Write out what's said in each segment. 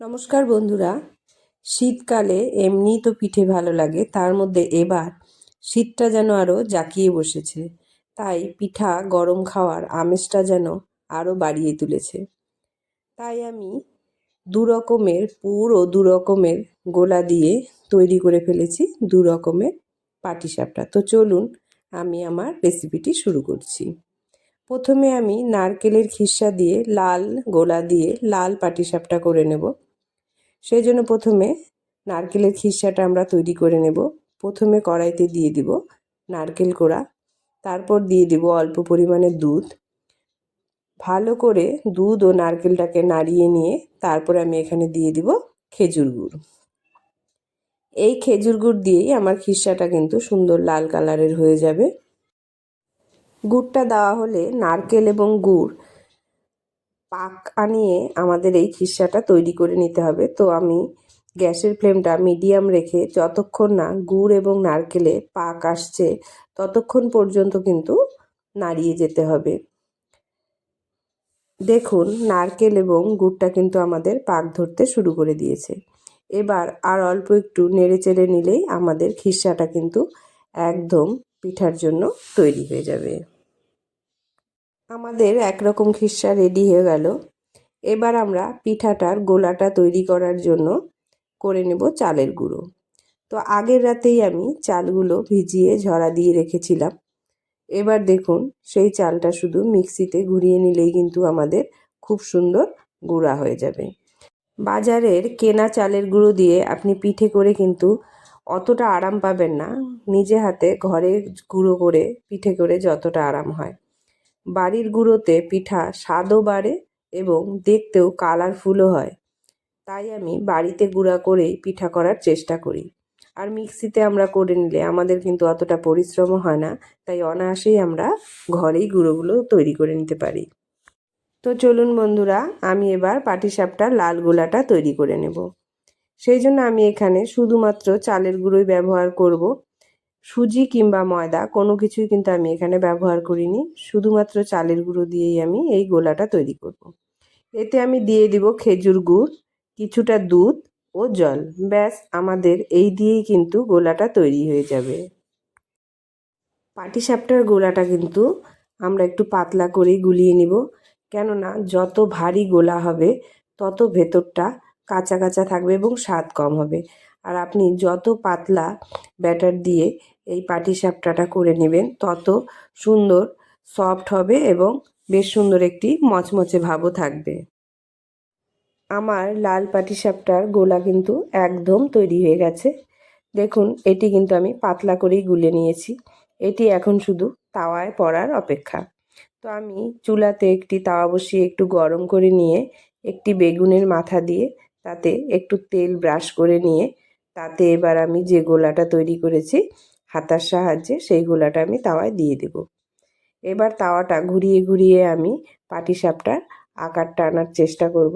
নমস্কার বন্ধুরা, শীতকালে এমনি তো পিঠে ভালো লাগে, তার মধ্যে এবার শীতটা যেন আরও জাঁকিয়ে বসেছে। তাই পিঠা গরম খাওয়ার আমেজটা যেন আরও বাড়িয়ে তুলেছে। তাই আমি দু রকমের পুর ও দু রকমের গোলা দিয়ে তৈরি করে ফেলেছি দু রকমের পাটিসাপটা। তো চলুন আমি আমার রেসিপিটি শুরু করছি। প্রথমে আমি নারকেলের খিসা দিয়ে লাল গোলা দিয়ে লাল পাটিসাপটা করে নেব। সেই জন্য প্রথমে নারকেলের খিসাটা আমরা তৈরি করে নেব। প্রথমে কড়াইতে দিয়ে দিব নারকেল কোড়া, তারপর দিয়ে দিব অল্প পরিমাণে দুধ। ভালো করে দুধ ও নারকেলটাকে নাড়িয়ে নিয়ে তারপর আমি এখানে দিয়ে দিব খেজুর গুড়। এই খেজুর গুড় দিয়েই আমার খিসাটা কিন্তু সুন্দর লাল কালারের হয়ে যাবে। গুড়টা দেওয়া হলে নারকেল এবং গুড় পাক আনিয়ে আমাদের এই খিসাটা তৈরি করে নিতে হবে। তো আমি গ্যাসের ফ্লেমটা মিডিয়াম রেখে যতক্ষণ না গুড় এবং নারকেলে পাক আসছে ততক্ষণ পর্যন্ত কিন্তু নাড়িয়ে যেতে হবে। দেখুন নারকেল এবং গুড়টা কিন্তু আমাদের পাক ধরতে শুরু করে দিয়েছে। এবার আর অল্প একটু নেড়ে চেড়ে নিলেই আমাদের খিসাটা কিন্তু একদম পিঠার জন্য তৈরি হয়ে যাবে। আমাদের একরকম খিসা রেডি হয়ে গেল। এবার আমরা পিঠাটার গোলাটা তৈরি করার জন্য করে নেব চালের গুঁড়ো। তো আগের রাতেই আমি চালগুলো ভিজিয়ে ঝরা দিয়ে রেখেছিলাম। এবার দেখুন সেই চালটা শুধু মিক্সিতে ঘুরিয়ে নিলেই কিন্তু আমাদের খুব সুন্দর গুঁড়া হয়ে যাবে। বাজারের কেনা চালের গুঁড়ো দিয়ে আপনি পিঠে করে কিন্তু অতটা আরাম পাবেন না, নিজে হাতে ঘরে গুঁড়ো করে পিঠে করে যতটা আরাম হয়। বাড়ির গুঁড়োতে পিঠা স্বাদও বাড়ে এবং দেখতেও কালারফুলও হয়। তাই আমি বাড়িতে গুঁড়া করেই পিঠা করার চেষ্টা করি। আর মিক্সিতে আমরা করে নিলে আমাদের কিন্তু অতটা পরিশ্রমও হয় না, তাই অনায়াসেই আমরা ঘরেই গুঁড়োগুলো তৈরি করে নিতে পারি। তো চলুন বন্ধুরা, আমি এবার পাটিসাপটার লাল গোলাটা তৈরি করে নেব। সেই জন্য আমি এখানে শুধুমাত্র চালের গুঁড়োই ব্যবহার করব। সুজি কিংবা ময়দা কোনো কিছুই কিন্তু আমি এখানে ব্যবহার করিনি, শুধুমাত্র চালের গুঁড়ো দিয়েই আমি এই গোলাটা তৈরি করব। এতে আমি দিয়ে দিব খেজুর গুড়, কিছুটা দুধ ও জল। ব্যাস আমাদের এই দিয়েই কিন্তু গোলাটা তৈরি হয়ে যাবে। পাটিসাপটার গোলাটা কিন্তু আমরা একটু পাতলা করেই গুলিয়ে নিব, কেননা যত ভারী গোলা হবে তত ভেতরটা কাঁচা কাঁচা থাকবে এবং স্বাদ কম হবে। আর আপনি যত পাতলা ব্যাটার দিয়ে এই পাটিসাপটাটা করে নেবেন তত সুন্দর সফট হবে এবং বেশ সুন্দর একটি মচমচে ভাবও থাকবে। আমার লাল পাটিসাপটার গোলা কিন্তু একদম তৈরি হয়ে গেছে। দেখুন এটি কিন্তু আমি পাতলা করেই গুলে নিয়েছি। এটি এখন শুধু তাওয়ায় পড়ার অপেক্ষা। তো আমি চুলাতে একটি তাওয়া বসিয়ে একটু গরম করে নিয়ে একটি বেগুনের মাথা দিয়ে তাতে একটু তেল ব্রাশ করে নিয়ে তাতে এবার আমি যে গোলাটা তৈরি করেছি হাতার সাহায্যে সেই গোলাটা আমি তাওয়ায় দিয়ে দেব। এবার তাওয়াটা ঘুরিয়ে ঘুরিয়ে আমি পাটিসাপটার আকারটা আনার চেষ্টা করব।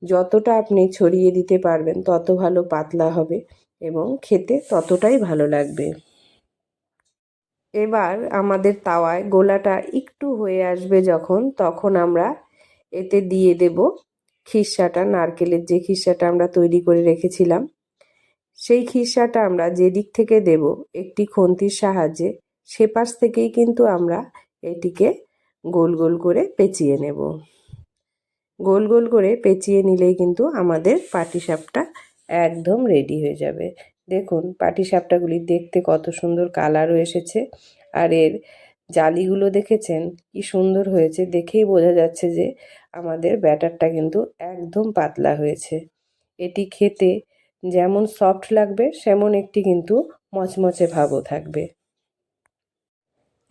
যতটা আপনি ছড়িয়ে দিতে পারবেন তত ভালো পাতলা হবে এবং খেতে ততটাই ভালো লাগবে। এবার আমাদের তাওয়ায় গোলাটা একটু হয়ে আসবে যখন, তখন আমরা এতে দিয়ে দেব খিসাটা, নারকেলের যে খিসাটা আমরা তৈরি করে রেখেছিলাম সেই খিসাটা আমরা যে দিক থেকে দেব একটি খুন্তির সাহায্যে সেপাশ থেকেই কিন্তু আমরা এটিকে গোল গোল করে পেঁচিয়ে নেব। গোল গোল করে পেঁচিয়ে নিলেই কিন্তু আমাদের পাটিসাপটা একদম রেডি হয়ে যাবে। দেখুন পাটিসাপটাগুলি দেখতে কত সুন্দর কালারও এসেছে, আর এর জালিগুলো দেখেছেন কি সুন্দর হয়েছে, দেখেই বোঝা যাচ্ছে যে আমাদের ব্যাটারটা কিন্তু একদম পাতলা হয়েছে। এটি খেতে যেমন সফট লাগবে সেমন একটি কিন্তু মচমচে ভাবও থাকবে।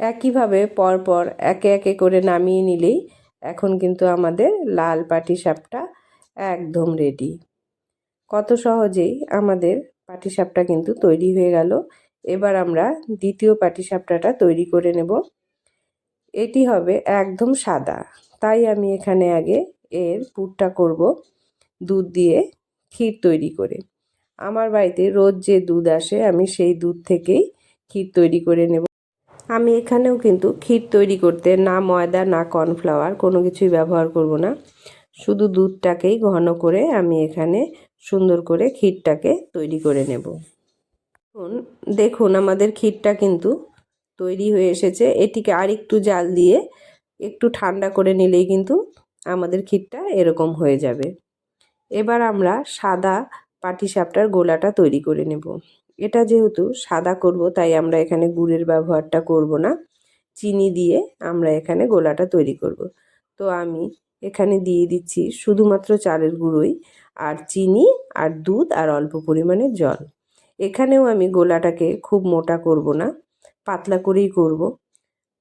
একইভাবে পরপর একে একে করে নামিয়ে নিলেই এখন কিন্তু আমাদের লাল পাটিসাপটা একদম রেডি। কত সহজেই আমাদের পাটিসাপটা কিন্তু তৈরি হয়ে গেল। এবার আমরা দ্বিতীয় পাটিসাপটাটা তৈরি করে নেব। এটি হবে একদম সাদা, তাই আমি এখানে আগে এর পুরটা করব দুধ দিয়ে ক্ষীর তৈরি করে। আমার বাড়িতে রোজ যে দুধ আসে আমি সেই দুধ থেকেই ক্ষীর তৈরি করে নেব। আমি এখানেও কিন্তু ক্ষীর তৈরি করতে না ময়দা না কর্নফ্লাওয়ার কোনো কিছুই ব্যবহার করব না, শুধু দুধটাকেই ঘন করে আমি এখানে সুন্দর করে ক্ষীরটাকে তৈরি করে নেব। দেখুন আমাদের ক্ষীরটা কিন্তু তৈরি হয়ে এসেছে। এটিকে আরেকটু জাল দিয়ে একটু ঠান্ডা করে নিলেই কিন্তু আমাদের ক্ষীরটা এরকম হয়ে যাবে। এবার আমরা সাদা পাটিসাপটার গোলাটা তৈরি করে নেব। এটা যেহেতু সাদা করব তাই আমরা এখানে গুড়ের ব্যবহারটা করব না, চিনি দিয়ে আমরা এখানে গোলাটা তৈরি করব। তো আমি এখানে দিয়ে দিচ্ছি শুধুমাত্র চালের গুঁড়োই, আর চিনি আর দুধ আর অল্প পরিমাণে জল। এখানেও আমি গোলাটাকে খুব মোটা করব না, পাতলা করেই করব।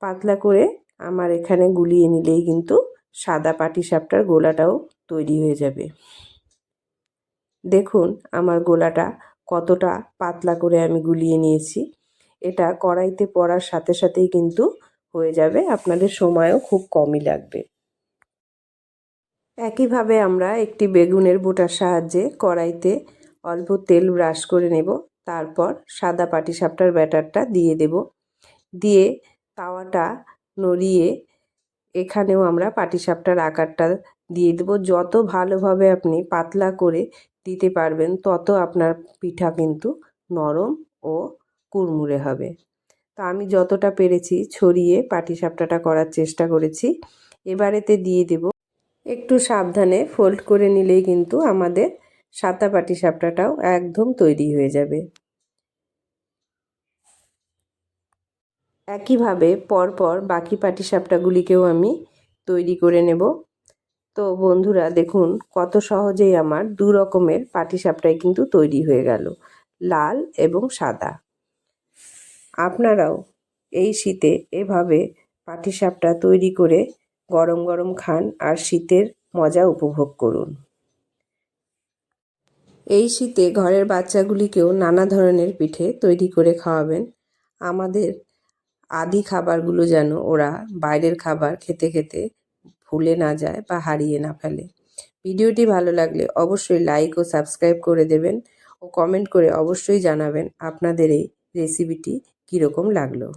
পাতলা করে আমার এখানে গুলিয়ে নিলেই কিন্তু সাদা পাটিসাপটার গোলাটাও তৈরি হয়ে যাবে। দেখুন আমার গোলাটা কতটা পাতলা করে আমি গুলিয়ে নিয়েছি। এটা কড়াইতে পড়ার সাথে সাথেই কিন্তু হয়ে যাবে, আপনাদের সময়ও খুব কমই লাগবে। একইভাবে আমরা একটি বেগুনের বোঁটার সাহায্যে কড়াইতে অল্প তেল ব্রাশ করে নেব। তারপর সাদা পাটিসাপটার ব্যাটারটা দিয়ে দেব। দিয়ে তাওয়াটা নড়িয়ে এখানেও আমরা পাটিসাপটার আকারটা দিয়ে দেব। যত ভালোভাবে আপনি পাতলা করে দিতে পারবেন তত আপনার পিঠা কিন্তু নরম ও কুড়মুড়ে হবে। তো আমি যতটা পেরেছি ছড়িয়ে পাটিসাপটাটা করার চেষ্টা করেছি। এবার এতে দিয়ে দেব, একটু সাবধানে ফোল্ড করে নিলেই কিন্তু আমাদের সাদা পাটিসাপটাটাও একদম তৈরি হয়ে যাবে। একইভাবে পরপর বাকি পাটিসাপটাগুলিকেও আমি তৈরি করে নেব। তো বন্ধুরা দেখুন কত সহজেই আমার দু রকমের পাটিসাপটাই কিন্তু তৈরি হয়ে গেল, লাল এবং সাদা। আপনারাও এই শীতে এভাবে পাটিসাপটা তৈরি করে গরম গরম খান আর শীতের মজা উপভোগ করুন। এই শীতে ঘরের বাচ্চাগুলিকেও নানা ধরনের পিঠে তৈরি করে খাওয়াবেন। আমাদের আদি খাবারগুলো যেন ওরা বাইরের খাবার খেতে খেতে ভুলে না যায় বা হারিয়ে না ফেলে। ভিডিওটি ভালো লাগলে অবশ্যই লাইক ও সাবস্ক্রাইব করে দেবেন ও কমেন্ট করে অবশ্যই জানাবেন আপনাদের এই রেসিপিটি কীরকম লাগলো।